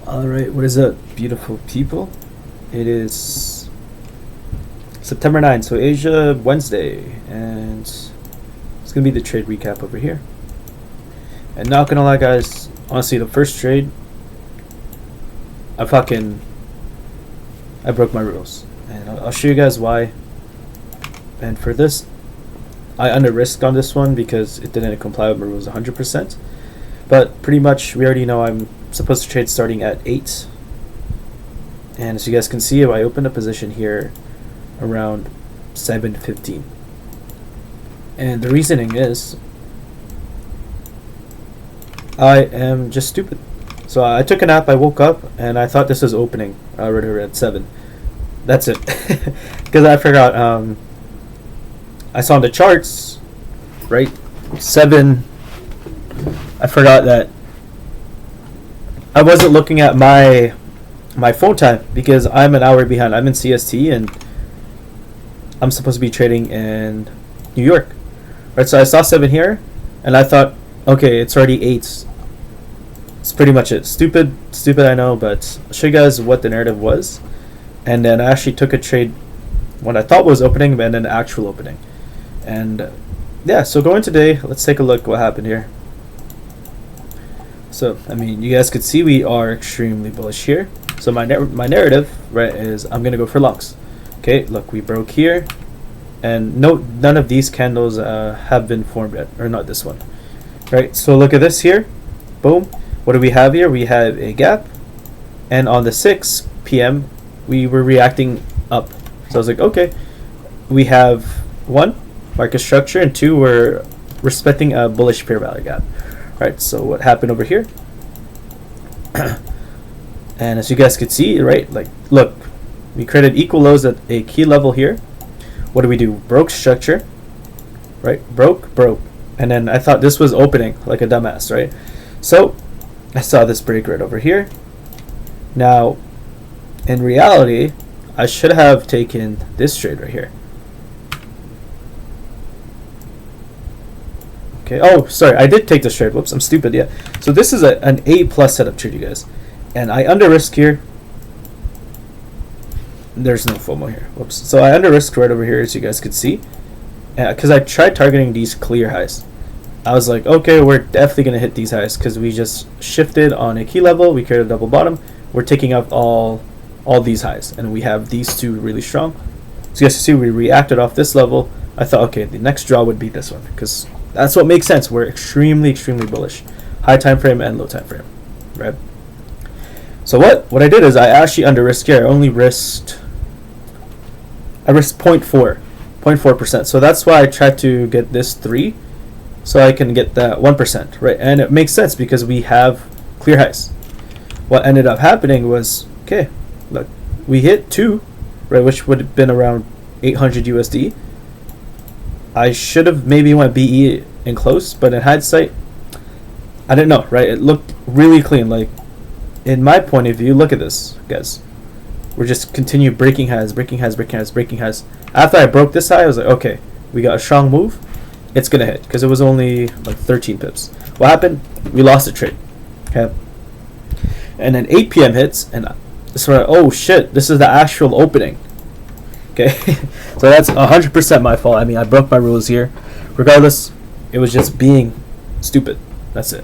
Alright, what is up, beautiful people? It is September 9th, so Asia Wednesday, and it's gonna be the trade recap over here. And not gonna lie, guys, honestly, the first trade, I broke my rules, and I'll show you guys why. And for this, I under risked on this one because it didn't comply with my rules 100%. But pretty much, we already know I'm supposed to trade starting at 8. And as you guys can see, I opened a position here around 7:15. And the reasoning is, I am just stupid. So I took a nap, I woke up, and I thought this was opening right here at 7. That's it. Because I forgot, I saw on the charts, right, 7, I forgot that I wasn't looking at my phone time because I'm an hour behind. I'm in CST and I'm supposed to be trading in New York. Right, so I saw 7 here and I thought, okay, it's already 8. It's pretty much it. Stupid, I know, but I'll show you guys what the narrative was. And then I actually took a trade what I thought was opening and then actual opening. And yeah, so going today, let's take a look what happened here. So, I mean, you guys could see we are extremely bullish here. So my narrative, right, is I'm going to go for longs. Okay, look, we broke here. And note, none of these candles have been formed yet. Or not this one. Right, so look at this here. Boom. What do we have here? We have a gap. And on the 6 p.m., we were reacting up. So I was like, okay. We have 1, market structure, and 2, we're respecting a bullish fair value gap. Right, so what happened over here? And as you guys could see, right, like, look, we created equal lows at a key level here. What do we do? Broke structure, right? Broke, and then I thought this was opening like a dumbass, right? So I saw this break right over here. Now, in reality, I should have taken this trade right here. Okay. Oh, sorry, I did take this trade. Whoops, I'm stupid. Yeah. So this is an A+ setup trade, you guys, and I under risk here. There's no FOMO here. Whoops. So I under risked right over here, as you guys could see, because I tried targeting these clear highs. I was like, okay, we're definitely gonna hit these highs because we just shifted on a key level. We created a double bottom. We're taking out all these highs, and we have these two really strong. So you guys can see we reacted off this level. I thought, okay, the next draw would be this one because that's what makes sense. We're extremely bullish, high time frame and low time frame, right? So what I did is I actually under risked here. I risked 0.4%. So that's why I tried to get this 3, so I can get that 1%, right? And it makes sense because we have clear highs. What ended up happening was, okay, look, we hit 2, right, which would have been around 800 USD. I should have maybe went BE in close, but in hindsight, I didn't know, right? It looked really clean. Like, in my point of view, look at this, guys. We're just continue breaking highs. After I broke this high, I was like, okay, we got a strong move. It's going to hit because it was only like 13 pips. What happened? We lost the trade. Okay. And then 8 p.m. hits, and so oh shit, this is the actual opening. Okay, so that's 100% my fault. I mean, I broke my rules here. Regardless, it was just being stupid. That's it.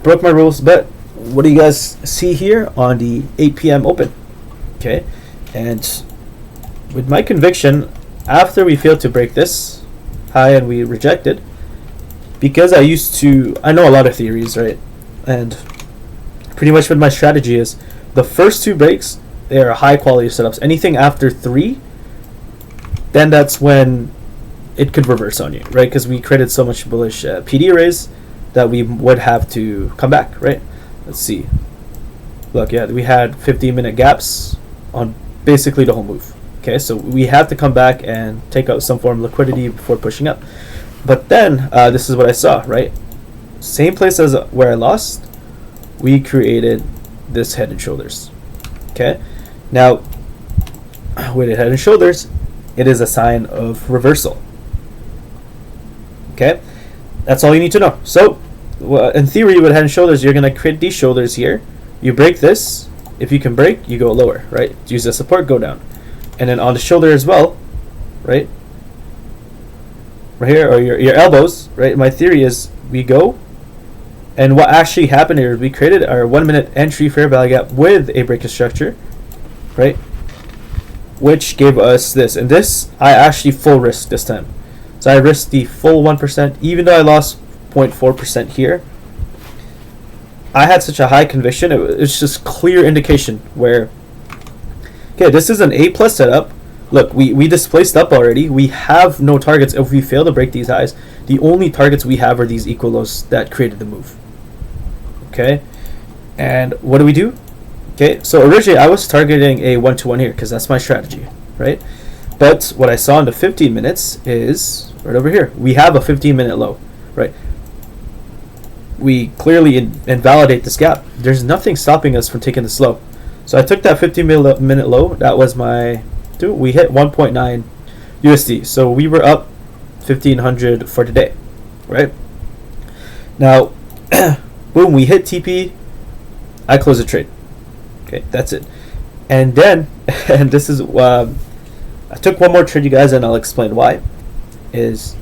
Broke my rules, but what do you guys see here on the 8 p.m. open? Okay, and with my conviction, after we failed to break this high and we rejected, because I know a lot of theories, right? And pretty much what my strategy is, the first 2 breaks, they are high quality setups. Anything after 3, then that's when it could reverse on you, right? Because we created so much bullish PD arrays that we would have to come back, right? Let's see. Look, yeah, we had 15-minute gaps on basically the whole move. Okay, so we have to come back and take out some form of liquidity before pushing up. But then, this is what I saw, right? Same place as where I lost, we created this head and shoulders. Okay, now with a head and shoulders, it is a sign of reversal. Okay, that's all you need to know. So in theory, with head and shoulders, you're going to create these shoulders here. You break this. If you can break, you go lower, right? Use the support, go down. And then on the shoulder as well, right? Right here, or your elbows, right? My theory is we go, and what actually happened here is we created our 1 minute entry fair value gap with a breaking structure, right? Which gave us this, and this I actually full risk this time. So I risked the full 1%, even though I lost 0.4% here. I had such a high conviction, it's just clear indication where, okay, this is an A plus setup. Look, we displaced up already. We have no targets if we fail to break these highs. The only targets we have are these equal lows that created the move. Okay, and what do? Okay, so originally I was targeting a 1-to-1 here because that's my strategy, right? But what I saw in the 15 minutes is right over here. We have a 15-minute low, right? We clearly invalidate this gap. There's nothing stopping us from taking this low. So I took that 15-minute low. That was my, we hit 1.9 USD. So we were up 1,500 for today, right? Now, boom, we hit TP. I close the trade. Okay, that's it. And then, and this is, I took one more trade, you guys, and I'll explain why. Is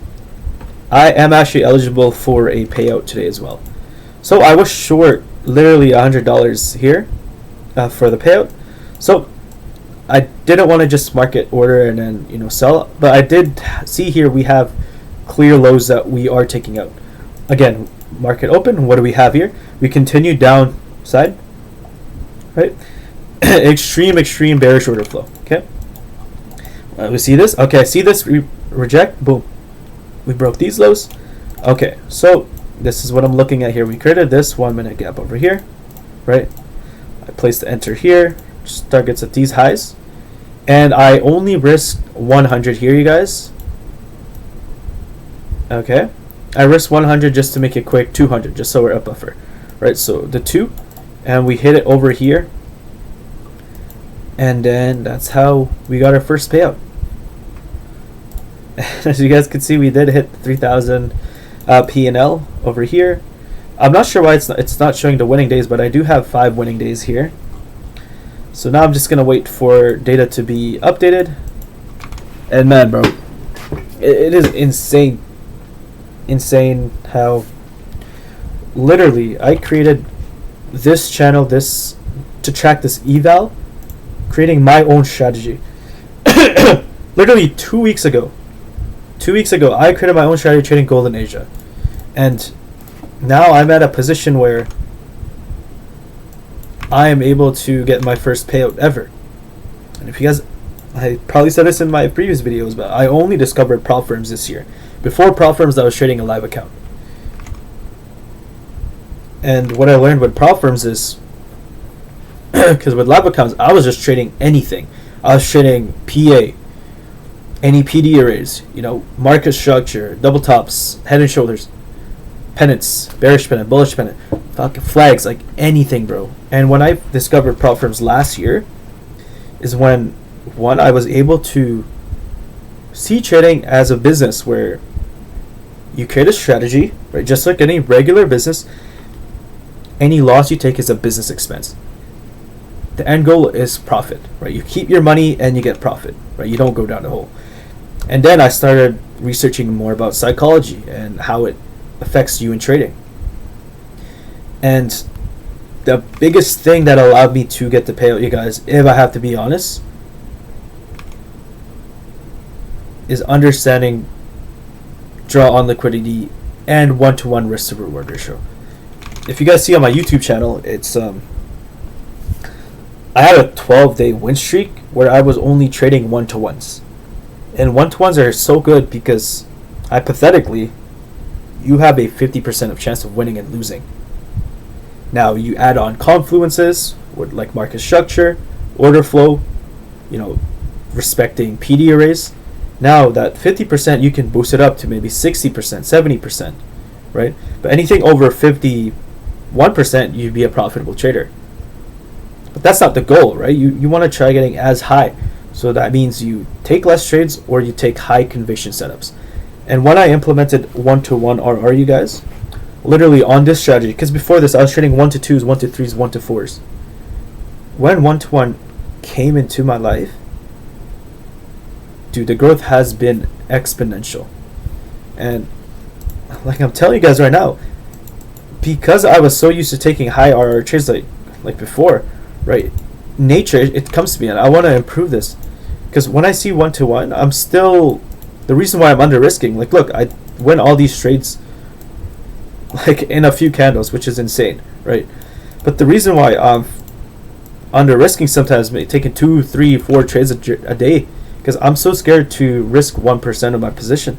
I am actually eligible for a payout today as well. So I was short literally $100 here for the payout. So I didn't want to just market order and then sell, but I did see here we have clear lows that we are taking out. Again, market open. What do we have here? We continue downside, right? extreme bearish order flow. Okay, we see this. Okay, I see this. Reject. Boom. We broke these lows. Okay, so this is what I'm looking at here. We created this 1 minute gap over here, right? I placed the enter here, just targets at these highs, and I only risked 100 here, you guys. Okay, I risked 100 just to make it quick, 200 just so we're up buffer, right? So the 2, and we hit it over here, and then that's how we got our first payout. As you guys can see, we did hit 3,000 P&L over here. I'm not sure why it's not showing the winning days, but I do have 5 winning days here. So now I'm just gonna wait for data to be updated. And man, bro, it is insane how literally I created this channel to track this eval, creating my own strategy. Literally 2 weeks ago. 2 weeks ago, I created my own strategy trading gold in Asia. And now I'm at a position where I am able to get my first payout ever. And if you guys, I probably said this in my previous videos, but I only discovered prop firms this year. Before prop firms, I was trading a live account. And what I learned with prop firms is, because with live accounts, I was just trading anything. I was trading PA, any PD arrays, market structure, double tops, head and shoulders, pennants, bearish pennant, bullish pennant, fucking flags, like anything, bro. And when I discovered prop firms last year is when, one, I was able to see trading as a business where you create a strategy, right? Just like any regular business, any loss you take is a business expense. The end goal is profit, right? You keep your money and you get profit, right? You don't go down the hole. And then I started researching more about psychology and how it affects you in trading. And the biggest thing that allowed me to get the payout, you guys, if I have to be honest, is understanding draw on liquidity and 1-to-1 risk to reward ratio. If you guys see on my YouTube channel, it's I had a 12-day win streak where I was only trading 1-to-1s. And 1-to-1s are so good because hypothetically you have a 50% of chance of winning and losing. Now you add on confluences with like market structure, order flow, respecting PD arrays. Now that 50% you can boost it up to maybe 60%, 70%, right? But anything over 51%, you'd be a profitable trader. But that's not the goal, right? You want to try getting as high. So that means you take less trades or you take high conviction setups. And when I implemented 1-to-1 RR, you guys, literally on this strategy, because before this I was trading 1 to 2s, 1 to 3s, 1 to 4s. When 1 to 1 came into my life, dude, the growth has been exponential. And like I'm telling you guys right now, because I was so used to taking high RR trades like before, right? Nature, it comes to me, and I want to improve this. Because when I see 1 to 1, I'm still, the reason why I'm under risking, like look, I win all these trades like in a few candles, which is insane, right? But the reason why I'm under risking sometimes, taking 2, 3, 4 trades a day, because I'm so scared to risk 1% of my position.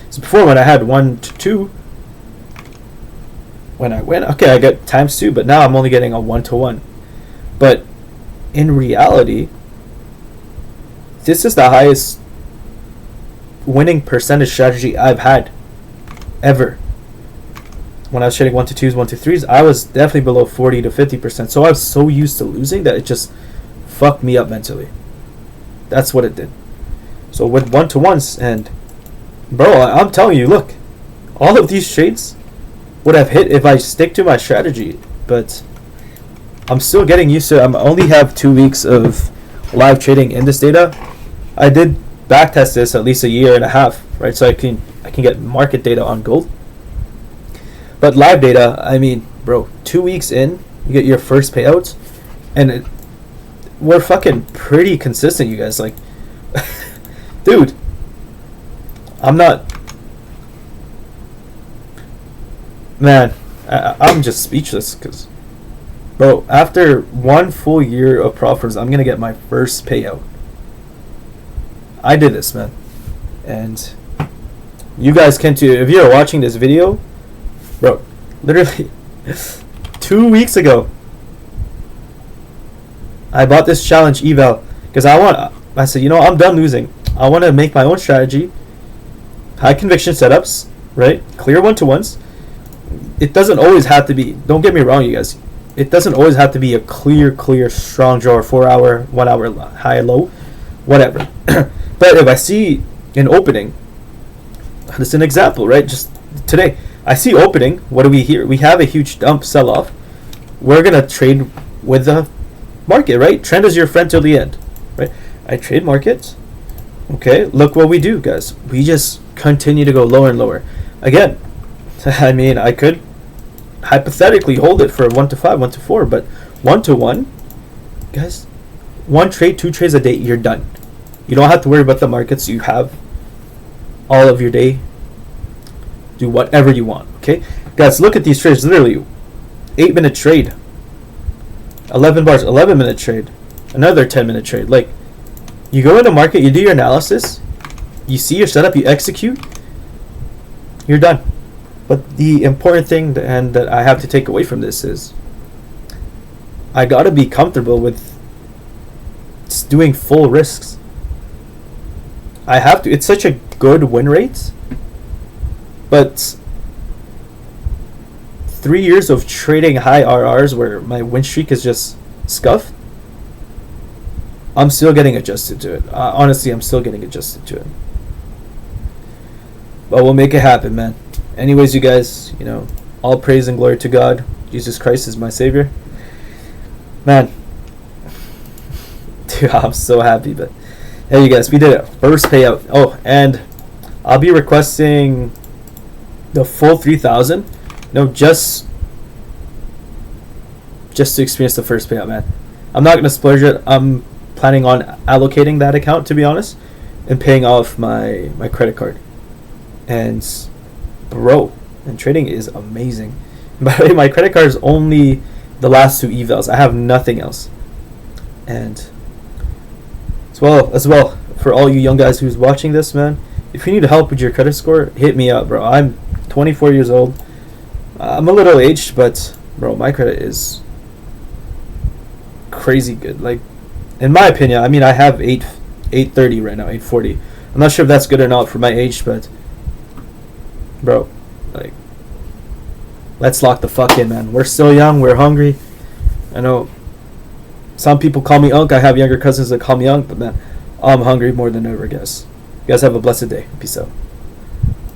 So before, when I had 1 to 2, when I win, okay, I get times 2, but now I'm only getting a 1 to 1. But in reality, this is the highest winning percentage strategy I've had ever. When I was trading 1 to 2s, 1 to 3s, I was definitely below 40 to 50%. So I was so used to losing that it just fucked me up mentally. That's what it did. So with 1 to 1s, and bro, I'm telling you, look, all of these trades would have hit if I stick to my strategy, but I'm still getting used to it. I only have 2 weeks of live trading in this data. I did backtest this at least a year and a half, right? So I can get market data on gold. But live data, I mean, bro, 2 weeks in, you get your first payouts, and we're fucking pretty consistent, you guys. Like, dude, I'm not, man, I'm just speechless, because, bro, after 1 full year of profits, I'm gonna get my first payout. I did this, man, and you guys can too. If you're watching this video, bro, literally 2 weeks ago, I bought this challenge eval because I said, you know, I'm done losing. I want to make my own strategy, high conviction setups, right? Clear 1 to 1s. It doesn't always have to be, don't get me wrong, you guys, it doesn't always have to be a clear strong draw, 4 hour, 1 hour high low, whatever. But if I see an opening, this is an example, right? Just today, I see opening. What do we hear? We have a huge dump sell off. We're gonna trade with the market, right? Trend is your friend till the end, right? I trade markets. Okay, look what we do, guys. We just continue to go lower and lower. Again, I mean, I could hypothetically hold it for 1 to 5, 1 to 4, but 1 to 1, guys, 1 trade, 2 trades a day, you're done. You don't have to worry about the markets. You have all of your day. Do whatever you want, okay? Guys, look at these trades. Literally, 8-minute trade. 11 bars, 11-minute trade. Another 10-minute trade. Like, you go into market, you do your analysis, you see your setup, you execute, you're done. But the important thing that I have to take away from this is I gotta be comfortable with doing full risks. I have to. It's such a good win rate, but 3 years of trading high RRs where my win streak is just scuffed, I'm still getting adjusted to it. Honestly, I'm still getting adjusted to it. But we'll make it happen, man. Anyways, you guys, you know, all praise and glory to God. Jesus Christ is my Savior. Man, dude, I'm so happy, but hey, you guys, we did it. First payout. Oh, and I'll be requesting the full 3,000. No, just to experience the first payout, man. I'm not gonna splurge it. I'm planning on allocating that account, to be honest, and paying off my credit card. And bro, and trading is amazing. By the way, my credit card is only the last 2 evals. I have nothing else. And as well, for all you young guys who's watching this, man, if you need help with your credit score, hit me up, bro. I'm 24 years old. I'm a little aged, but bro, my credit is crazy good. Like, in my opinion, I mean, I have 830 right now, 840. I'm not sure if that's good or not for my age, but bro, like, let's lock the fuck in, man. We're still young. We're hungry. I know some people call me Unk. I have younger cousins that call me Unk, but man, I'm hungry more than ever, guys. You guys have a blessed day. Peace out.